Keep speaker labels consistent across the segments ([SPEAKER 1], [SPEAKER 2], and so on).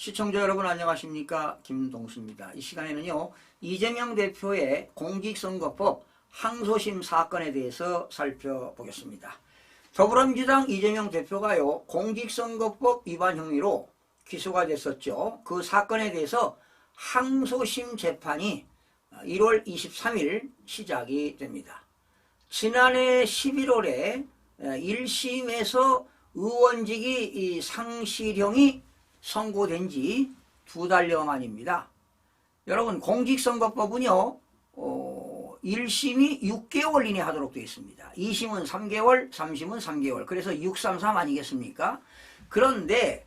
[SPEAKER 1] 시청자 여러분 안녕하십니까, 김동수입니다. 이 시간에는요, 이재명 대표의 공직선거법 항소심 사건에 대해서 살펴보겠습니다. 더불어민주당 이재명 대표가요, 공직선거법 위반 혐의로 기소가 됐었죠. 그 사건에 대해서 항소심 재판이 1월 23일 시작이 됩니다. 지난해 11월에 1심에서 의원직이 상실형이 선고된 지 2달여 만입니다. 여러분, 공직선거법은요, 1심이 6개월 이내 하도록 되어 있습니다. 2심은 3개월, 3심은 3개월. 그래서 633 아니겠습니까? 그런데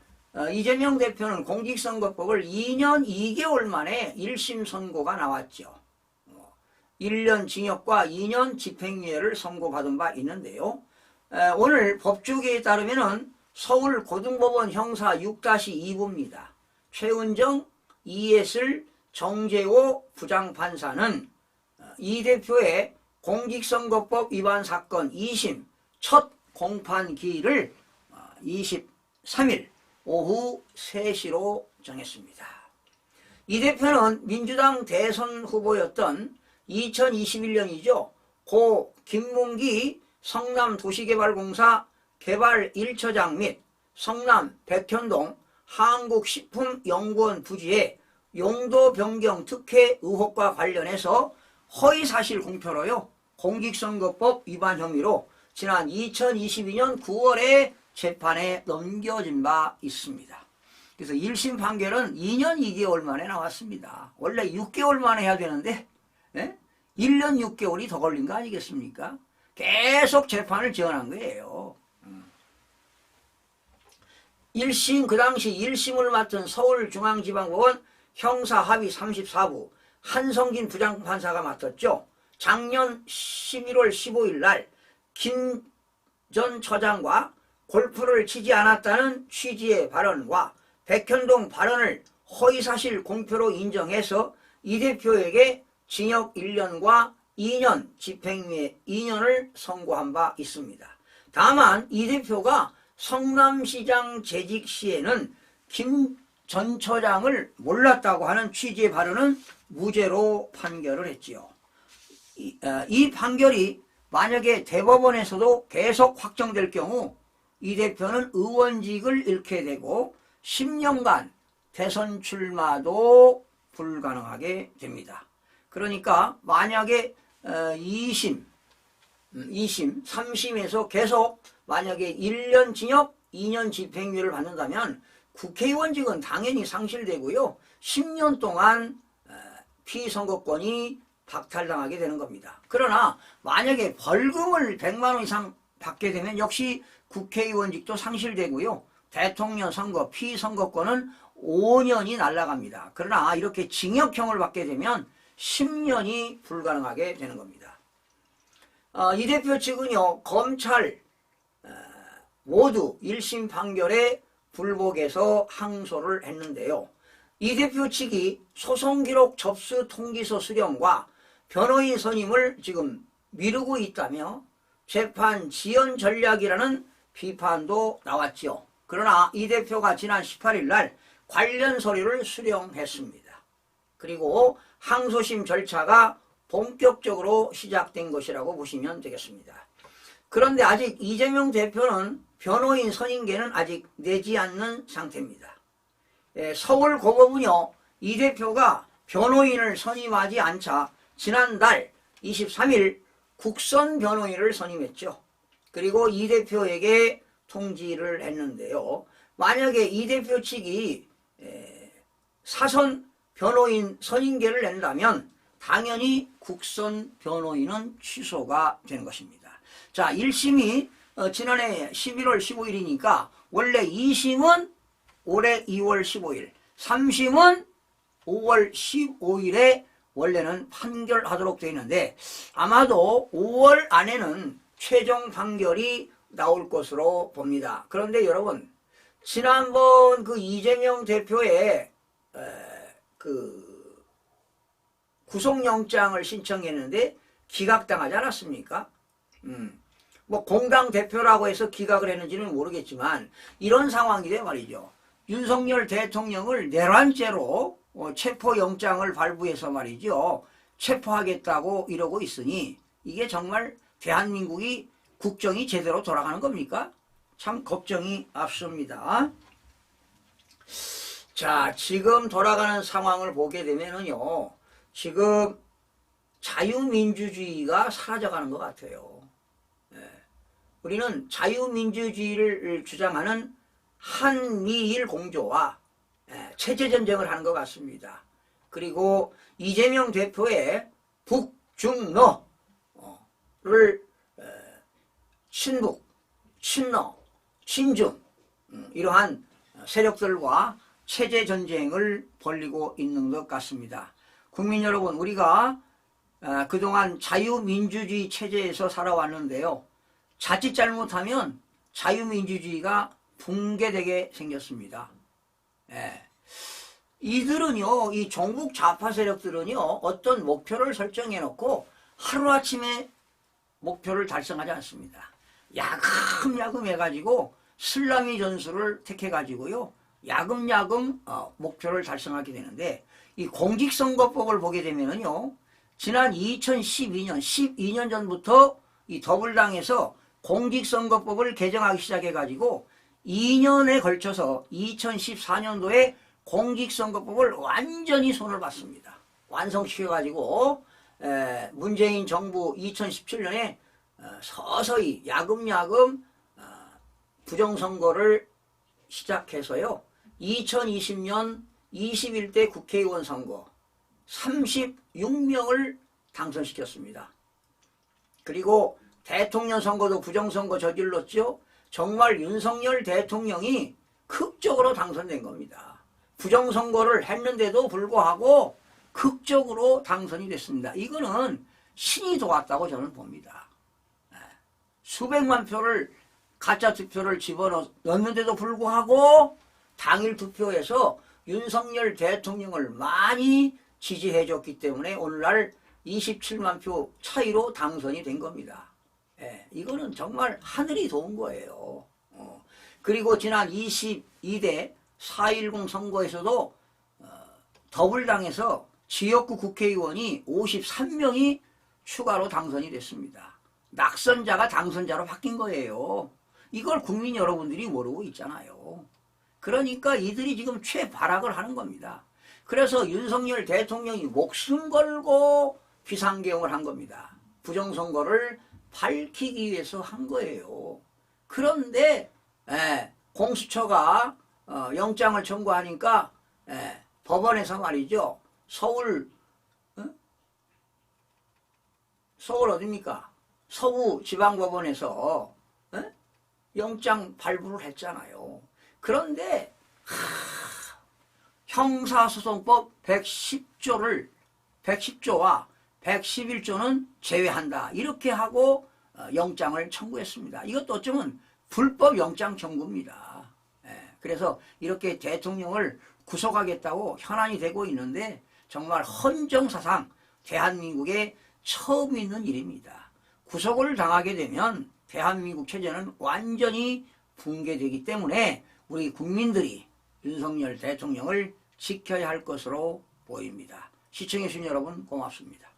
[SPEAKER 1] 이재명 대표는 공직선거법을 2년 2개월 만에 1심 선고가 나왔죠. 1년 징역과 2년 집행유예를 선고받은 바 있는데요. 오늘 법조계에 따르면은 서울고등법원 형사 6-2부입니다. 최은정, 이예슬, 정재호 부장판사는 이 대표의 공직선거법 위반 사건 2심 첫 공판기일을 23일 오후 3시로 정했습니다. 이 대표는 민주당 대선 후보였던 2021년이죠. 고 김문기 성남도시개발공사 개발 1처장 및 성남 백현동 한국식품연구원 부지의 용도 변경 특혜 의혹과 관련해서 허위사실 공표로요, 공직선거법 위반 혐의로 지난 2022년 9월에 재판에 넘겨진 바 있습니다. 그래서 1심 판결은 2년 2개월 만에 나왔습니다. 원래 6개월 만에 해야 되는데 1년 6개월이 더 걸린 거 아니겠습니까? 계속 재판을 지연한 거예요. 1심, 그 당시 1심을 맡은 서울중앙지방법원 형사합의 34부 한성진 부장판사가 맡았죠. 작년 11월 15일 날 김 전 처장과 골프를 치지 않았다는 취지의 발언과 백현동 발언을 허위사실 공표로 인정해서 이 대표에게 징역 1년과 2년 집행유예 2년을 선고한 바 있습니다. 다만 이 대표가 성남시장 재직 시에는 김 전 처장을 몰랐다고 하는 취지의 발언은 무죄로 판결을 했지요. 이 판결이 만약에 대법원에서도 계속 확정될 경우 이 대표는 의원직을 잃게 되고 10년간 대선 출마도 불가능하게 됩니다. 그러니까 만약에 2심, 3심에서 계속 만약에 1년 징역, 2년 집행유예를 받는다면 국회의원직은 당연히 상실되고요. 10년 동안 피선거권이 박탈당하게 되는 겁니다. 그러나 만약에 벌금을 100만 원 이상 받게 되면 역시 국회의원직도 상실되고요. 대통령 선거, 피선거권은 5년이 날아갑니다. 그러나 이렇게 징역형을 받게 되면 10년이 불가능하게 되는 겁니다. 이 대표 측은요, 검찰 모두 1심 판결에 불복해서 항소를 했는데요. 이 대표 측이 소송기록 접수 통지서 수령과 변호인 선임을 지금 미루고 있다며 재판 지연 전략이라는 비판도 나왔죠. 그러나 이 대표가 지난 18일 날 관련 서류를 수령했습니다. 그리고 항소심 절차가 본격적으로 시작된 것이라고 보시면 되겠습니다. 그런데 아직 이재명 대표는 변호인 선임계는 아직 내지 않는 상태입니다. 서울고법은요, 이 대표가 변호인을 선임하지 않자 지난달 23일 국선 변호인을 선임했죠. 그리고 이 대표에게 통지를 했는데요. 만약에 이 대표 측이 사선 변호인 선임계를 낸다면 당연히 국선 변호인은 취소가 되는 것입니다. 자, 1심이 지난해 11월 15일이니까 원래 2심은 올해 2월 15일, 3심은 5월 15일에 원래는 판결하도록 되어 있는데 아마도 5월 안에는 최종 판결이 나올 것으로 봅니다. 그런데 여러분, 지난번 그 이재명 대표의 그 구속영장을 신청했는데 기각당하지 않았습니까? 뭐 공당 대표라고 해서 기각을 했는지는 모르겠지만 이런 상황이래 말이죠. 윤석열 대통령을 내란죄로 체포영장을 발부해서 말이죠. 체포하겠다고 이러고 있으니 이게 정말 대한민국이 국정이 제대로 돌아가는 겁니까? 참 걱정이 앞섭니다. 자, 지금 돌아가는 상황을 보게 되면은요, 지금 자유민주주의가 사라져가는 것 같아요. 우리는 자유민주주의를 주장하는 한미일 공조와 체제전쟁을 하는 것 같습니다. 그리고 이재명 대표의 북중러를 친북, 친러, 친중 이러한 세력들과 체제전쟁을 벌이고 있는 것 같습니다. 국민 여러분, 우리가 그동안 자유민주주의 체제에서 살아왔는데요. 자칫 잘못하면 자유민주주의가 붕괴되게 생겼습니다. 이들은요, 이 종북 좌파 세력들은요, 어떤 목표를 설정해 놓고 하루아침에 목표를 달성하지 않습니다. 야금야금 해가지고 슬라미 전술을 택해가지고요, 야금야금 목표를 달성하게 되는데, 이 공직선거법을 보게 되면은요, 지난 2012년, 12년 전부터 이 더불당에서 공직선거법을 개정하기 시작해가지고 2년에 걸쳐서 2014년도에 공직선거법을 완전히 손을 봤습니다. 완성시켜가지고 문재인 정부 2017년에 서서히 야금야금 부정선거를 시작해서요. 2020년 21대 국회의원 선거 36명을 당선시켰습니다. 그리고 대통령 선거도 부정선거 저질렀죠. 정말 윤석열 대통령이 극적으로 당선된 겁니다. 부정선거를 했는데도 불구하고 극적으로 당선이 됐습니다. 이거는 신이 도왔다고 저는 봅니다. 수백만 표를 가짜 투표를 집어넣었는데도 불구하고 당일 투표에서 윤석열 대통령을 많이 지지해 줬기 때문에 오늘날 27만 표 차이로 당선이 된 겁니다. 이거는 정말 하늘이 도운 거예요. 그리고 지난 22대 4.10 선거에서도 더불당에서 지역구 국회의원이 53명이 추가로 당선이 됐습니다. 낙선자가 당선자로 바뀐 거예요. 이걸 국민 여러분들이 모르고 있잖아요. 그러니까 이들이 지금 최발악을 하는 겁니다. 그래서 윤석열 대통령이 목숨 걸고 비상계엄을 한 겁니다. 부정선거를 밝히기 위해서 한 거예요. 그런데 공수처가 영장을 청구하니까 법원에서 말이죠. 서울 어딥니까? 서부지방법원에서 영장 발부를 했잖아요. 그런데 형사소송법 110조와 111조는 제외한다. 이렇게 하고 영장을 청구했습니다. 이것도 어쩌면 불법 영장 청구입니다. 그래서 이렇게 대통령을 구속하겠다고 현안이 되고 있는데 정말 헌정사상 대한민국에 처음 있는 일입니다. 구속을 당하게 되면 대한민국 체제는 완전히 붕괴되기 때문에 우리 국민들이 윤석열 대통령을 지켜야 할 것으로 보입니다. 시청해주신 여러분 고맙습니다.